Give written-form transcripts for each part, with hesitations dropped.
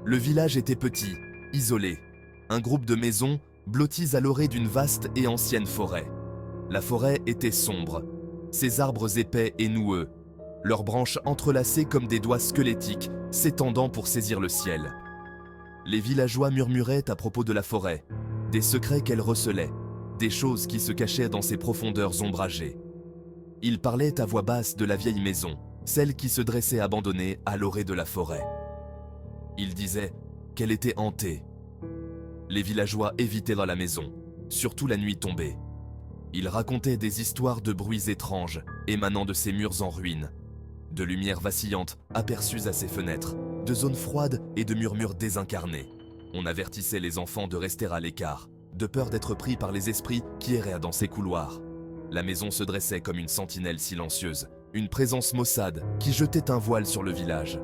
Le village était petit, isolé. Un groupe de maisons blotties à l'orée d'une vaste et ancienne forêt. La forêt était sombre, ses arbres épais et noueux, leurs branches entrelacées comme des doigts squelettiques s'étendant pour saisir le ciel. Les villageois murmuraient à propos de la forêt, des secrets qu'elle recelait, des choses qui se cachaient dans ses profondeurs ombragées. Ils parlaient à voix basse de la vieille maison, celle qui se dressait abandonnée à l'orée de la forêt. Ils disaient qu'elle était hantée. Les villageois évitaient dans la maison, surtout la nuit tombée. Ils racontaient des histoires de bruits étranges émanant de ces murs en ruine, de lumières vacillantes aperçues à ses fenêtres, de zones froides et de murmures désincarnés. On avertissait les enfants de rester à l'écart, de peur d'être pris par les esprits qui erraient dans ces couloirs. La maison se dressait comme une sentinelle silencieuse, une présence maussade qui jetait un voile sur le village.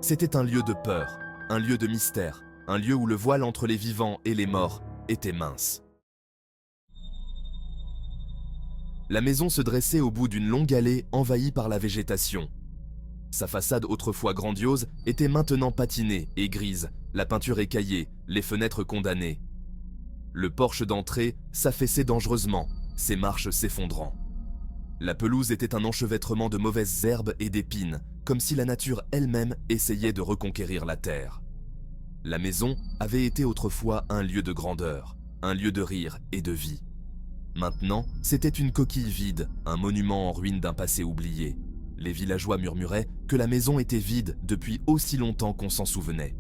C'était un lieu de peur, un lieu de mystère, un lieu où le voile entre les vivants et les morts était mince. La maison se dressait au bout d'une longue allée envahie par la végétation. Sa façade autrefois grandiose était maintenant patinée et grise, la peinture écaillée, les fenêtres condamnées. Le porche d'entrée s'affaissait dangereusement, ses marches s'effondrant. La pelouse était un enchevêtrement de mauvaises herbes et d'épines, comme si la nature elle-même essayait de reconquérir la terre. La maison avait été autrefois un lieu de grandeur, un lieu de rire et de vie. Maintenant, c'était une coquille vide, un monument en ruine d'un passé oublié. Les villageois murmuraient que la maison était vide depuis aussi longtemps qu'on s'en souvenait.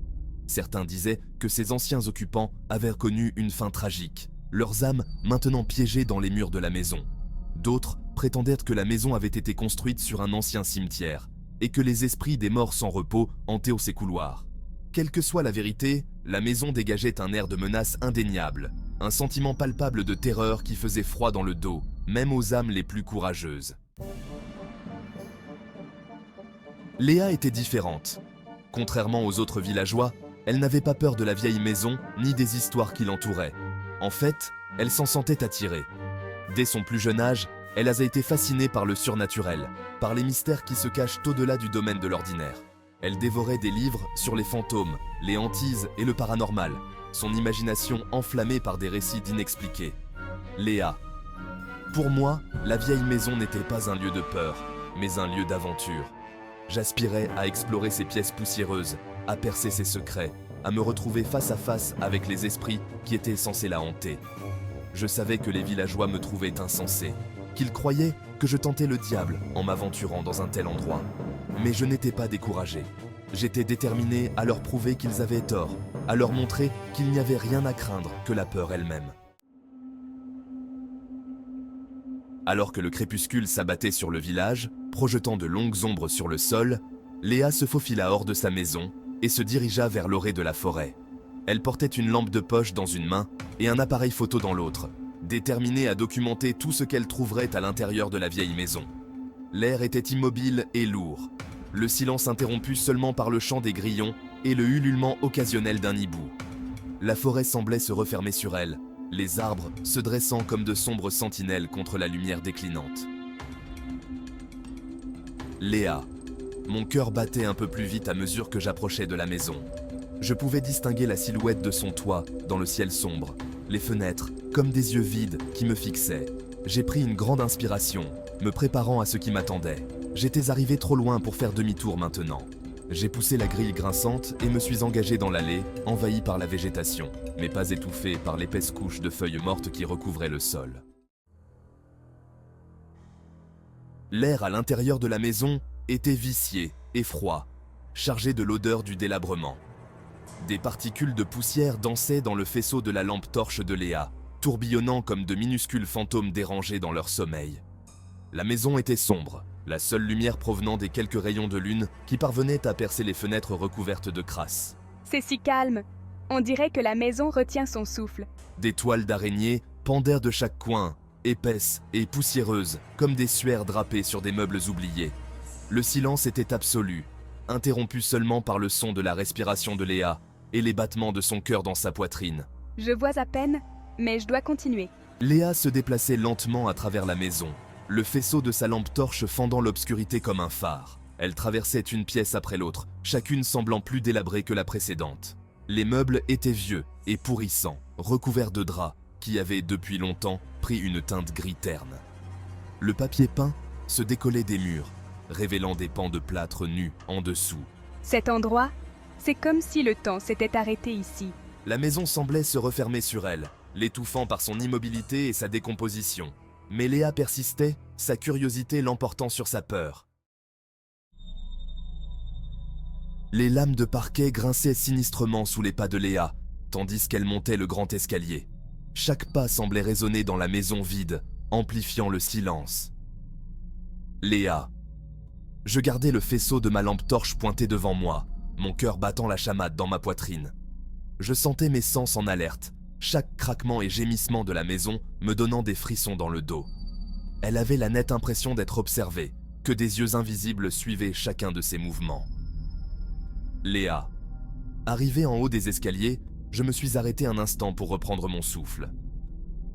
Certains disaient que ses anciens occupants avaient connu une fin tragique, leurs âmes maintenant piégées dans les murs de la maison. D'autres prétendaient que la maison avait été construite sur un ancien cimetière et que les esprits des morts sans repos hantaient ses couloirs. Quelle que soit la vérité, la maison dégageait un air de menace indéniable, un sentiment palpable de terreur qui faisait froid dans le dos, même aux âmes les plus courageuses. Léa était différente. Contrairement aux autres villageois, elle n'avait pas peur de la vieille maison ni des histoires qui l'entouraient. En fait, elle s'en sentait attirée. Dès son plus jeune âge, elle avait été fascinée par le surnaturel, par les mystères qui se cachent au-delà du domaine de l'ordinaire. Elle dévorait des livres sur les fantômes, les hantises et le paranormal, son imagination enflammée par des récits d'inexpliqués. Léa. Pour moi, la vieille maison n'était pas un lieu de peur, mais un lieu d'aventure. J'aspirais à explorer ses pièces poussiéreuses, à percer ses secrets, à me retrouver face à face avec les esprits qui étaient censés la hanter. Je savais que les villageois me trouvaient insensé, qu'ils croyaient que je tentais le diable en m'aventurant dans un tel endroit. Mais je n'étais pas découragé. J'étais déterminé à leur prouver qu'ils avaient tort, à leur montrer qu'il n'y avait rien à craindre que la peur elle-même. Alors que le crépuscule s'abattait sur le village, projetant de longues ombres sur le sol, Léa se faufila hors de sa maison et se dirigea vers l'orée de la forêt. Elle portait une lampe de poche dans une main et un appareil photo dans l'autre, déterminée à documenter tout ce qu'elle trouverait à l'intérieur de la vieille maison. L'air était immobile et lourd, le silence interrompu seulement par le chant des grillons et le ululement occasionnel d'un hibou. La forêt semblait se refermer sur elle, les arbres se dressant comme de sombres sentinelles contre la lumière déclinante. Léa. Mon cœur battait un peu plus vite à mesure que j'approchais de la maison. Je pouvais distinguer la silhouette de son toit dans le ciel sombre, les fenêtres comme des yeux vides qui me fixaient. J'ai pris une grande inspiration, me préparant à ce qui m'attendait. J'étais arrivé trop loin pour faire demi-tour maintenant. J'ai poussé la grille grinçante et me suis engagé dans l'allée, envahi par la végétation, mais pas étouffé par l'épaisse couche de feuilles mortes qui recouvraient le sol. L'air à l'intérieur de la maison était vicié et froid, chargé de l'odeur du délabrement. Des particules de poussière dansaient dans le faisceau de la lampe torche de Léa, tourbillonnant comme de minuscules fantômes dérangés dans leur sommeil. La maison était sombre, la seule lumière provenant des quelques rayons de lune qui parvenaient à percer les fenêtres recouvertes de crasse. C'est si calme. On dirait que la maison retient son souffle. Des toiles d'araignées pendèrent de chaque coin, épaisses et poussiéreuses, comme des suaires drapées sur des meubles oubliés. Le silence était absolu, interrompu seulement par le son de la respiration de Léa et les battements de son cœur dans sa poitrine. Je vois à peine, mais je dois continuer. Léa se déplaçait lentement à travers la maison, le faisceau de sa lampe torche fendant l'obscurité comme un phare. Elles traversaient une pièce après l'autre, chacune semblant plus délabrée que la précédente. Les meubles étaient vieux et pourrissants, recouverts de draps qui avaient depuis longtemps pris une teinte gris terne. Le papier peint se décollait des murs, révélant des pans de plâtre nus en dessous. Cet endroit, c'est comme si le temps s'était arrêté ici. La maison semblait se refermer sur elle, l'étouffant par son immobilité et sa décomposition. Mais Léa persistait, sa curiosité l'emportant sur sa peur. Les lames de parquet grinçaient sinistrement sous les pas de Léa, tandis qu'elle montait le grand escalier. Chaque pas semblait résonner dans la maison vide, amplifiant le silence. Léa. Je gardais le faisceau de ma lampe torche pointé devant moi, mon cœur battant la chamade dans ma poitrine. Je sentais mes sens en alerte, chaque craquement et gémissement de la maison me donnant des frissons dans le dos. Elle avait la nette impression d'être observée, que des yeux invisibles suivaient chacun de ses mouvements. Léa. Arrivé en haut des escaliers, je me suis arrêté un instant pour reprendre mon souffle.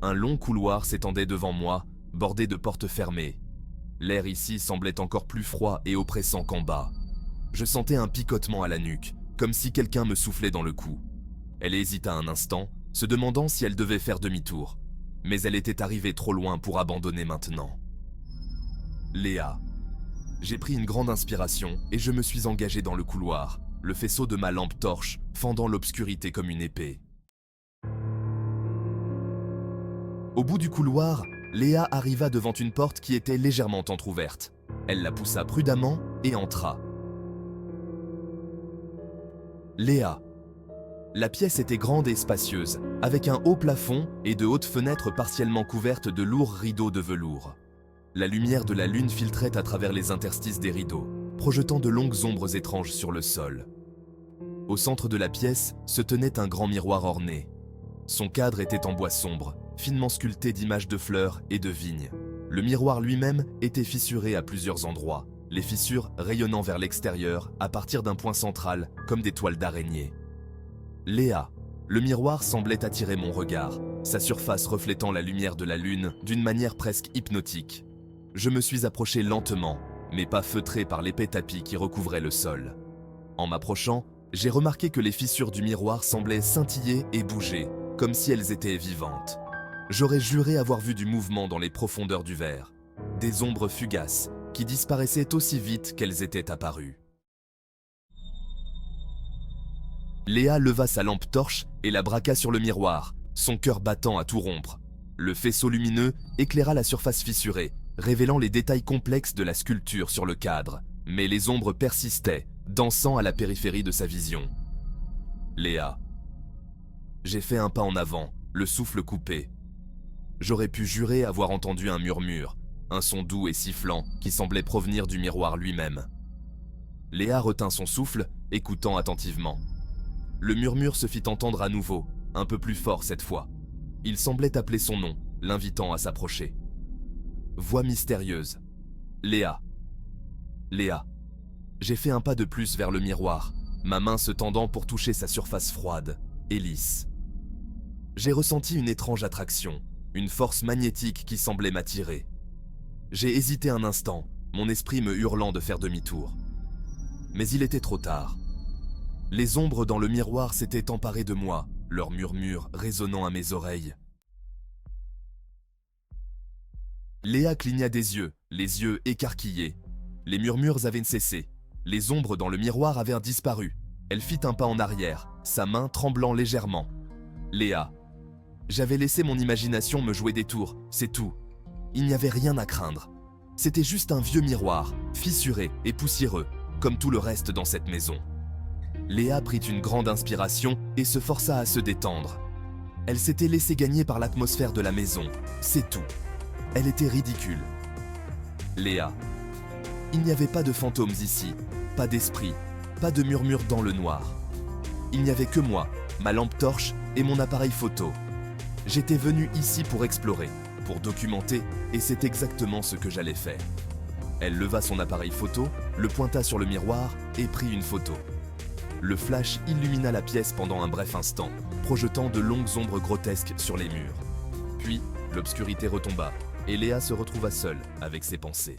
Un long couloir s'étendait devant moi, bordé de portes fermées. L'air ici semblait encore plus froid et oppressant qu'en bas. Je sentais un picotement à la nuque, comme si quelqu'un me soufflait dans le cou. Elle hésita un instant, se demandant si elle devait faire demi-tour. Mais elle était arrivée trop loin pour abandonner maintenant. Léa. J'ai pris une grande inspiration et je me suis engagé dans le couloir, le faisceau de ma lampe torche fendant l'obscurité comme une épée. Au bout du couloir, Léa arriva devant une porte qui était légèrement entr'ouverte. Elle la poussa prudemment et entra. Léa. La pièce était grande et spacieuse, avec un haut plafond et de hautes fenêtres partiellement couvertes de lourds rideaux de velours. La lumière de la lune filtrait à travers les interstices des rideaux, projetant de longues ombres étranges sur le sol. Au centre de la pièce se tenait un grand miroir orné. Son cadre était en bois sombre, finement sculpté d'images de fleurs et de vignes. Le miroir lui-même était fissuré à plusieurs endroits, les fissures rayonnant vers l'extérieur à partir d'un point central, comme des toiles d'araignée. Léa. Le miroir semblait attirer mon regard, sa surface reflétant la lumière de la lune d'une manière presque hypnotique. Je me suis approché lentement, mais pas feutré par l'épais tapis qui recouvrait le sol. En m'approchant, j'ai remarqué que les fissures du miroir semblaient scintiller et bouger, comme si elles étaient vivantes. J'aurais juré avoir vu du mouvement dans les profondeurs du verre, des ombres fugaces qui disparaissaient aussi vite qu'elles étaient apparues. Léa leva sa lampe torche et la braqua sur le miroir, son cœur battant à tout rompre. Le faisceau lumineux éclaira la surface fissurée, révélant les détails complexes de la sculpture sur le cadre, mais les ombres persistaient, dansant à la périphérie de sa vision. Léa. J'ai fait un pas en avant, le souffle coupé. J'aurais pu jurer avoir entendu un murmure, un son doux et sifflant qui semblait provenir du miroir lui-même. Léa retint son souffle, écoutant attentivement. Le murmure se fit entendre à nouveau, un peu plus fort cette fois. Il semblait appeler son nom, l'invitant à s'approcher. Voix mystérieuse. Léa. Léa. J'ai fait un pas de plus vers le miroir, ma main se tendant pour toucher sa surface froide et lisse. J'ai ressenti une étrange attraction, une force magnétique qui semblait m'attirer. J'ai hésité un instant, mon esprit me hurlant de faire demi-tour. Mais il était trop tard. Les ombres dans le miroir s'étaient emparées de moi, leurs murmures résonnant à mes oreilles. Léa cligna des yeux, les yeux écarquillés. Les murmures avaient cessé. Les ombres dans le miroir avaient disparu. Elle fit un pas en arrière, sa main tremblant légèrement. Léa. J'avais laissé mon imagination me jouer des tours, c'est tout. Il n'y avait rien à craindre. C'était juste un vieux miroir, fissuré et poussiéreux, comme tout le reste dans cette maison. Léa prit une grande inspiration et se força à se détendre. Elle s'était laissée gagner par l'atmosphère de la maison, c'est tout. Elle était ridicule. Léa. Il n'y avait pas de fantômes ici, pas d'esprit, pas de murmures dans le noir. Il n'y avait que moi, ma lampe torche et mon appareil photo. J'étais venu ici pour explorer, pour documenter, et c'est exactement ce que j'allais faire. Elle leva son appareil photo, le pointa sur le miroir et prit une photo. Le flash illumina la pièce pendant un bref instant, projetant de longues ombres grotesques sur les murs. Puis, l'obscurité retomba, et Léa se retrouva seule avec ses pensées.